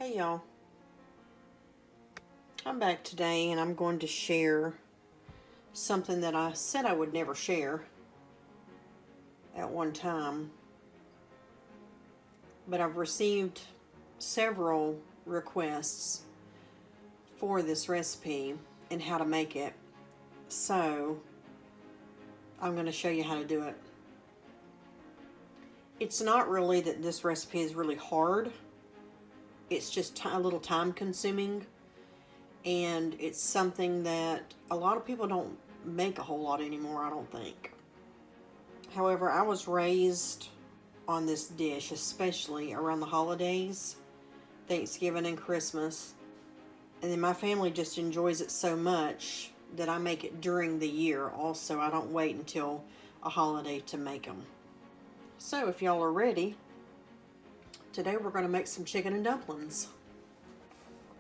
Hey y'all, I'm back today and I'm going to share something that I said I would never share at one time, but I've received several requests for this recipe and how to make it, so I'm going to show you how to do it. It's not really that this recipe is really hard, it's just a little time consuming. And it's something that a lot of people don't make a whole lot anymore, I don't think. However, I was raised on this dish, especially around the holidays, Thanksgiving and Christmas. And then my family just enjoys it so much that I make it during the year also. I don't wait until a holiday to make them. So if y'all are ready, today we're going to make some chicken and dumplings.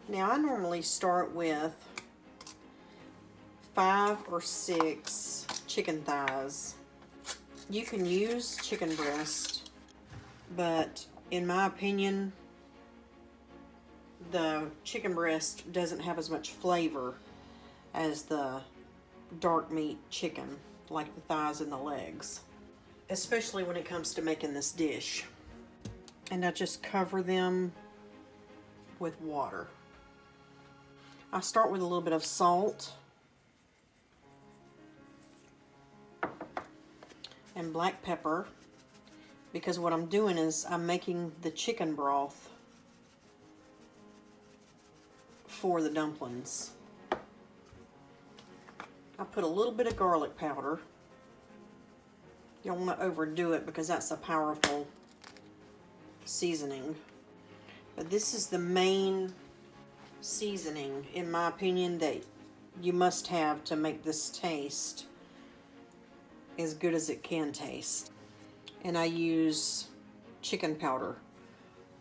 Now, I normally start with 5 or 6 chicken thighs. You can use chicken breast, but in my opinion, the chicken breast doesn't have as much flavor as the dark meat chicken, like the thighs and the legs, especially when it comes to making this dish. And I just cover them with water. I start with a little bit of salt and black pepper, because what I'm doing is I'm making the chicken broth for the dumplings. I put a little bit of garlic powder. You don't want to overdo it because that's a powerful seasoning. But this is the main seasoning, in my opinion, that you must have to make this taste as good as it can taste. And I use chicken powder,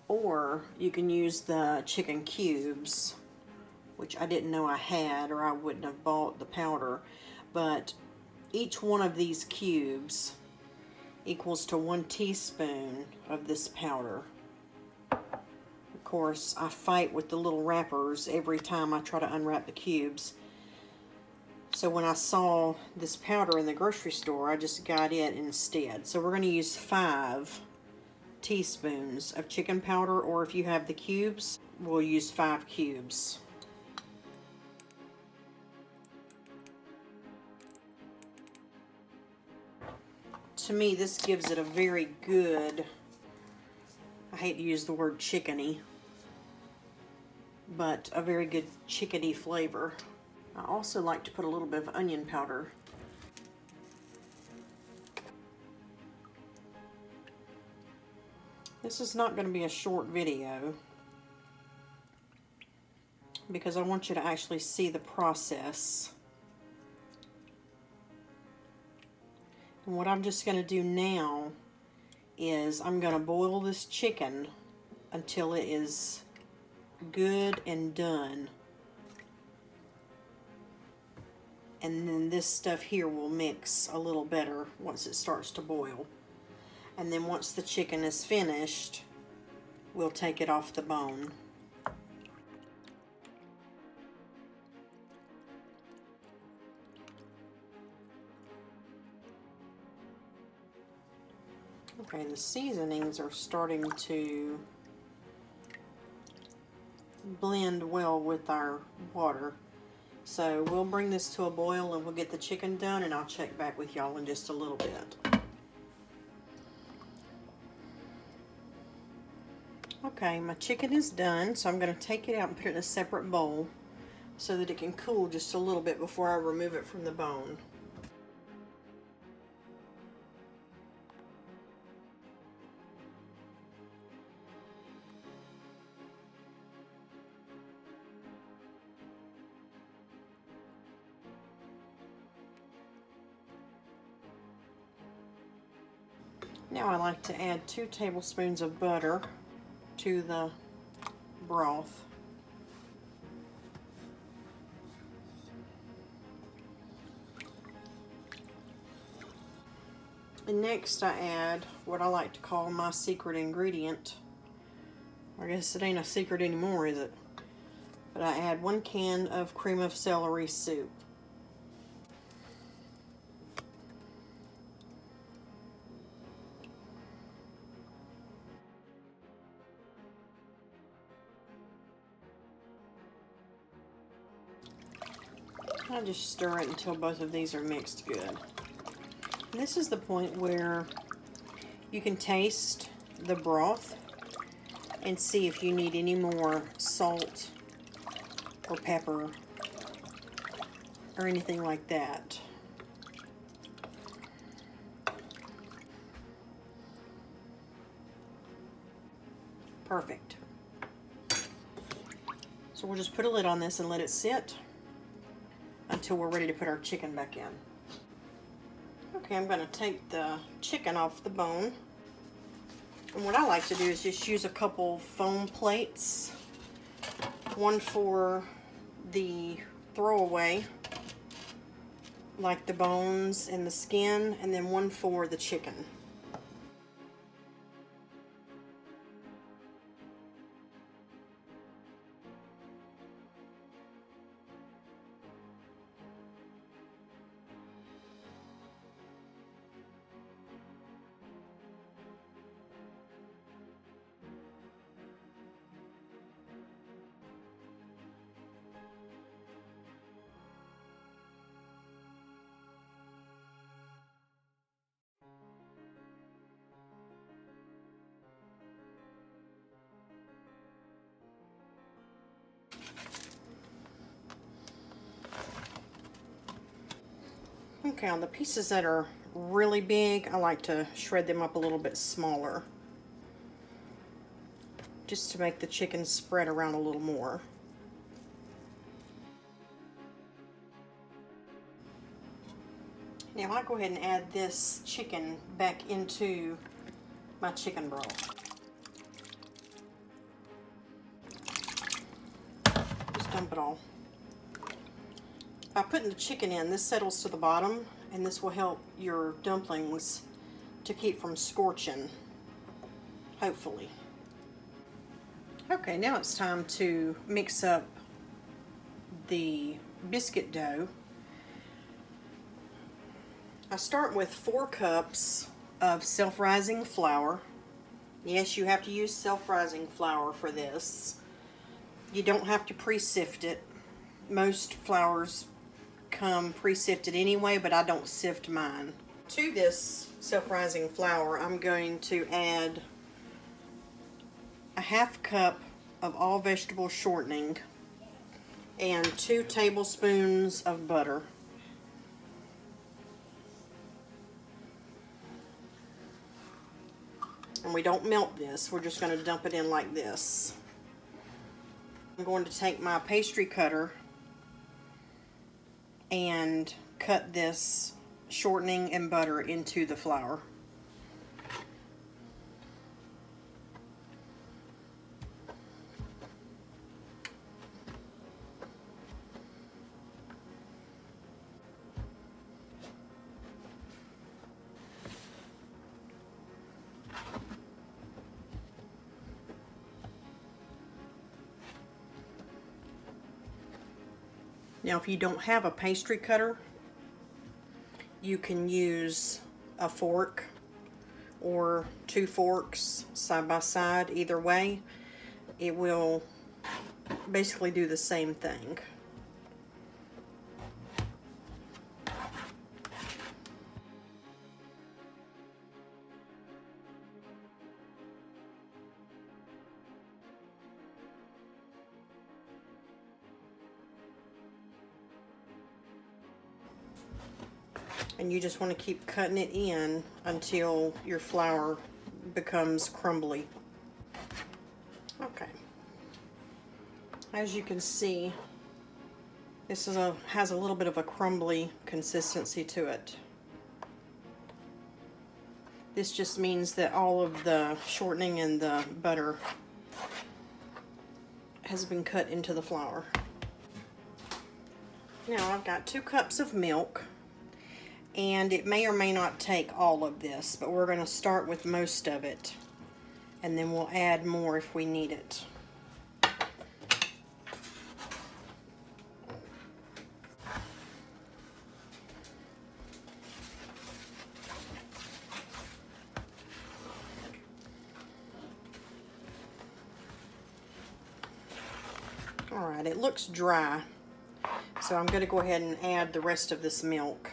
or you can use the chicken cubes, which I didn't know I had, or I wouldn't have bought the powder. But each one of these cubes equals to 1 teaspoon of this powder. Of course, I fight with the little wrappers every time I try to unwrap the cubes. So when I saw this powder in the grocery store, I just got it instead. So we're going to use 5 teaspoons of chicken powder, or if you have the cubes, we'll use 5 cubes. To me, this gives it a very good, I hate to use the word chickeny, but a very good chickeny flavor. I also like to put a little bit of onion powder. This is not going to be a short video because I want you to actually see the process. And what I'm just going to do now is I'm going to boil this chicken until it is good and done. And then this stuff here will mix a little better once it starts to boil. And then once the chicken is finished, we'll take it off the bone. Okay, the seasonings are starting to blend well with our water. So we'll bring this to a boil and we'll get the chicken done, and I'll check back with y'all in just a little bit. Okay, my chicken is done, so I'm going to take it out and put it in a separate bowl so that it can cool just a little bit before I remove it from the bone. Now I like to add 2 tablespoons of butter to the broth. And next I add what I like to call my secret ingredient, I guess it ain't a secret anymore, is it? But I add 1 can of cream of celery soup. I just stir it until both of these are mixed good. And this is the point where you can taste the broth and see if you need any more salt or pepper or anything like that. Perfect. So we'll just put a lid on this and let it sit until we're ready to put our chicken back in. Okay, I'm going to take the chicken off the bone. And what I like to do is just use a couple foam plates. One for the throwaway, like the bones and the skin, and then one for the chicken. Okay, on the pieces that are really big, I like to shred them up a little bit smaller, just to make the chicken spread around a little more. Now I'll go ahead and add this chicken back into my chicken broth. Just dump it all. By putting the chicken in, this settles to the bottom, and this will help your dumplings to keep from scorching, hopefully. Okay, now it's time to mix up the biscuit dough. I start with 4 cups of self-rising flour. Yes, you have to use self-rising flour for this. You don't have to pre-sift it. Most flours come pre-sifted anyway, but I don't sift mine. To this self-rising flour, I'm going to add a 1/2 cup of all vegetable shortening and 2 tablespoons of butter. And we don't melt this, we're just going to dump it in like this. I'm going to take my pastry cutter and cut this shortening and butter into the flour. Now, if you don't have a pastry cutter, you can use a fork or 2 forks side by side. Either way, it will basically do the same thing. And you just want to keep cutting it in until your flour becomes crumbly. Okay. As you can see, this has a little bit of a crumbly consistency to it. This just means that all of the shortening and the butter has been cut into the flour. Now I've got 2 cups of milk. And it may or may not take all of this, but we're going to start with most of it. and then we'll add more if we need it. All right, it looks dry, so I'm going to go ahead and add the rest of this milk,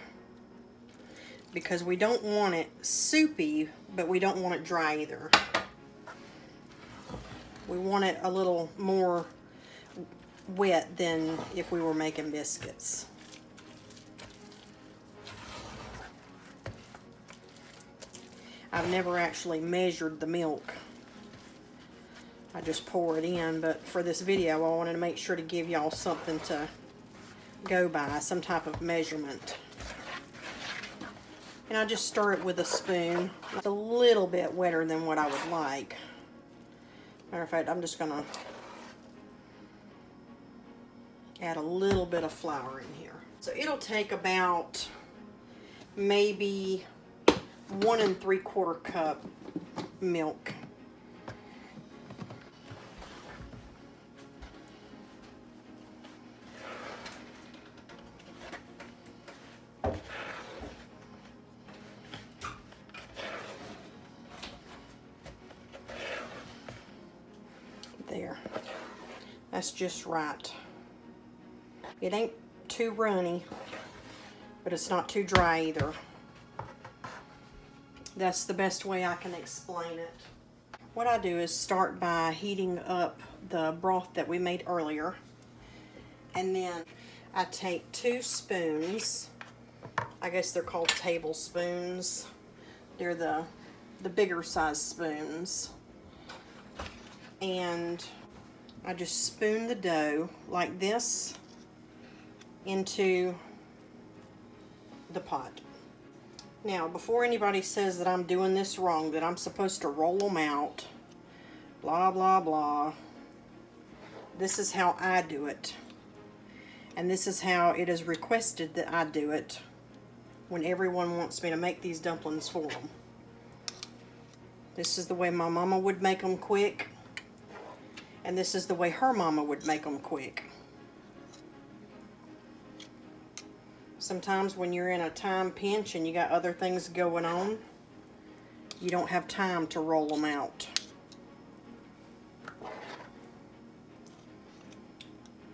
because we don't want it soupy, but we don't want it dry either. We want it a little more wet than if we were making biscuits. I've never actually measured the milk. I just pour it in, but for this video I wanted to make sure to give y'all something to go by, some type of measurement. And I just stir it with a spoon. It's a little bit wetter than what I would like. Matter of fact, I'm just gonna add a little bit of flour in here. So it'll take about maybe 1 3/4 cup milk. There. That's just right. It ain't too runny, but it's not too dry either. That's the best way I can explain it. What I do is start by heating up the broth that we made earlier, and then I take 2 spoons. I guess they're called tablespoons. They're the bigger size spoons. And I just spoon the dough like this into the pot. Now, before anybody says that I'm doing this wrong, that I'm supposed to roll them out, blah, blah, blah, this is how I do it. And this is how it is requested that I do it when everyone wants me to make these dumplings for them. This is the way my mama would make them quick. And this is the way her mama would make them quick. Sometimes when you're in a time pinch and you got other things going on, you don't have time to roll them out.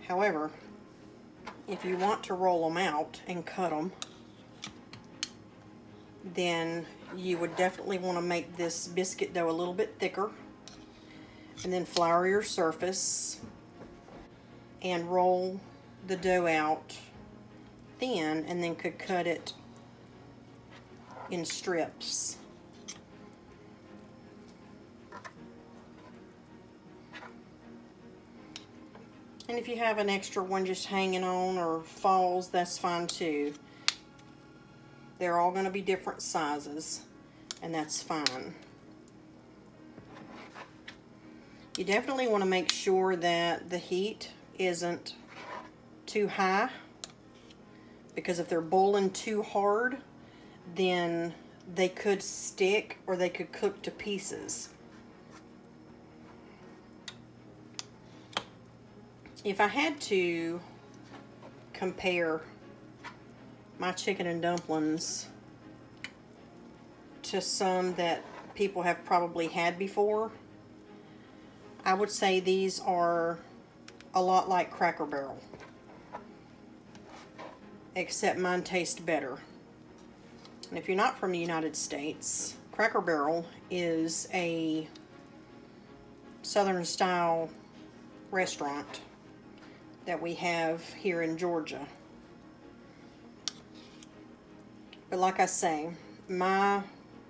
However, if you want to roll them out and cut them, then you would definitely want to make this biscuit dough a little bit thicker. And then flour your surface and roll the dough out thin, and then could cut it in strips. And if you have an extra one just hanging on or falls, that's fine too. They're all going to be different sizes, and that's fine. You definitely want to make sure that the heat isn't too high, because if they're boiling too hard, then they could stick or they could cook to pieces. If I had to compare my chicken and dumplings to some that people have probably had before, I would say these are a lot like Cracker Barrel, except mine taste better. And if you're not from the United States, Cracker Barrel is a Southern style restaurant that we have here in Georgia. But like I say, my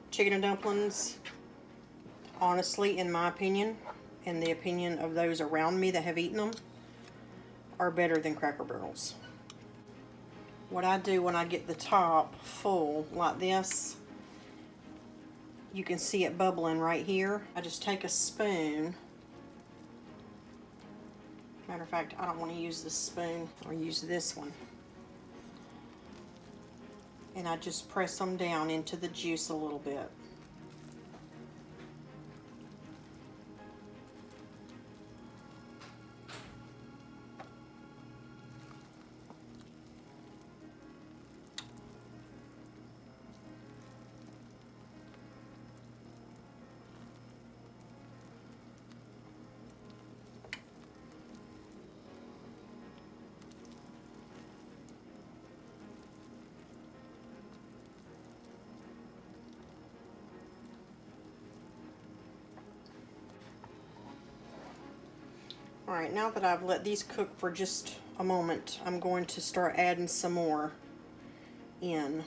chicken and dumplings, honestly, in my opinion, and the opinion of those around me that have eaten them, are better than Cracker Barrel's. What I do when I get the top full like this, you can see it bubbling right here. I just take a spoon. Matter of fact, I don't want to use this spoon. I'll use this one. And I just press them down into the juice a little bit. Alright, now that I've let these cook for just a moment, I'm going to start adding some more in.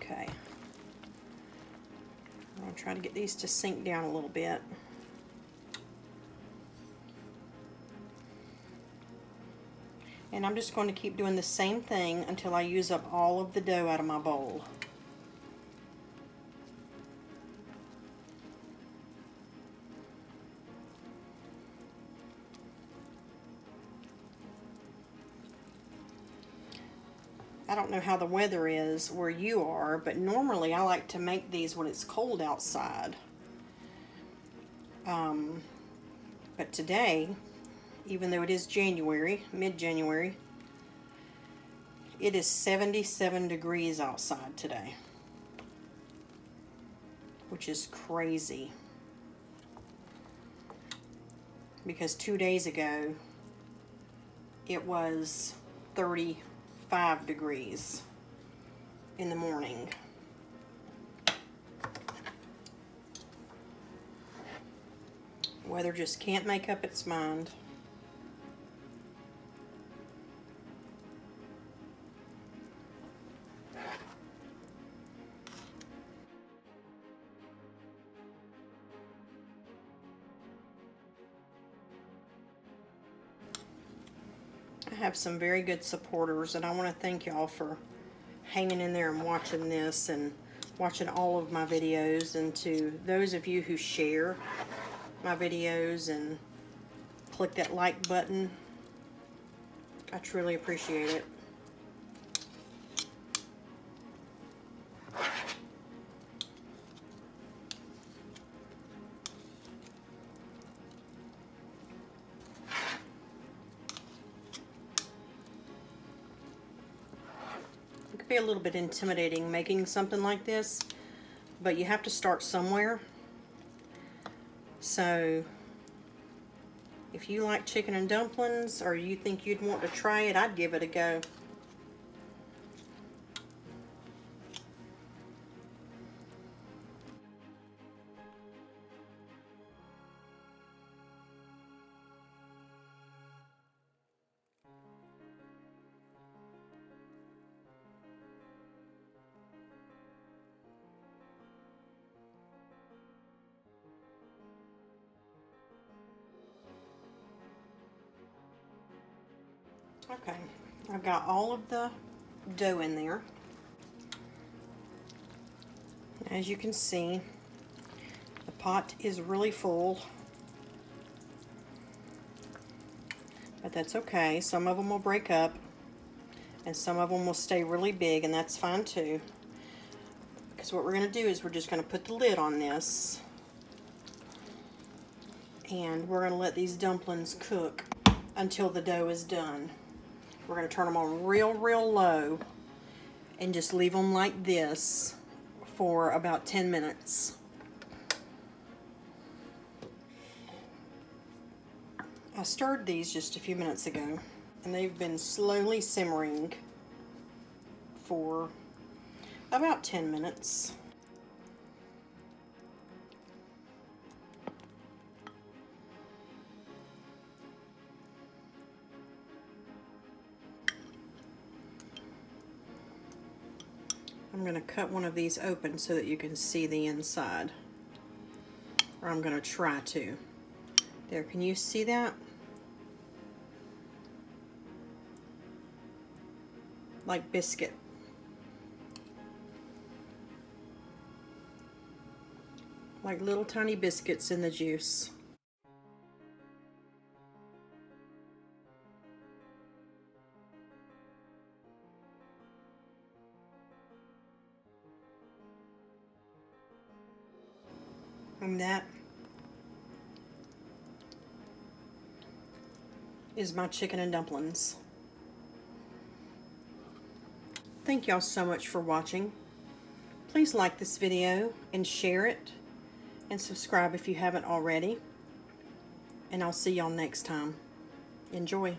Okay. I'm going to try to get these to sink down a little bit. And I'm just going to keep doing the same thing until I use up all of the dough out of my bowl. I don't know how the weather is where you are, but normally I like to make these when it's cold outside. But today, even though it is January, mid-January, it is 77 degrees outside today, which is crazy. Because 2 days ago, it was 35 degrees in the morning. Weather just can't make up its mind. I have some very good supporters, and I want to thank y'all for hanging in there and watching this and watching all of my videos, and to those of you who share my videos and click that like button. I truly appreciate it. It could be a little bit intimidating making something like this, but you have to start somewhere. So if you like chicken and dumplings, or you think you'd want to try it, I'd give it a go. Okay, I've got all of the dough in there. As you can see, the pot is really full, but that's okay. Some of them will break up, and some of them will stay really big, and that's fine too. Because what we're going to do is we're just going to put the lid on this, and we're going to let these dumplings cook until the dough is done. We're going to turn them on real low and just leave them like this for about 10 minutes. I stirred these just a few minutes ago, and they've been slowly simmering for about 10 minutes. I'm going to cut one of these open so that you can see the inside. Or I'm going to try to. There, can you see that? Like biscuit. Like little tiny biscuits in the juice. And that is my chicken and dumplings. Thank y'all so much for watching. Please like this video and share it, and subscribe if you haven't already. And I'll see y'all next time. Enjoy.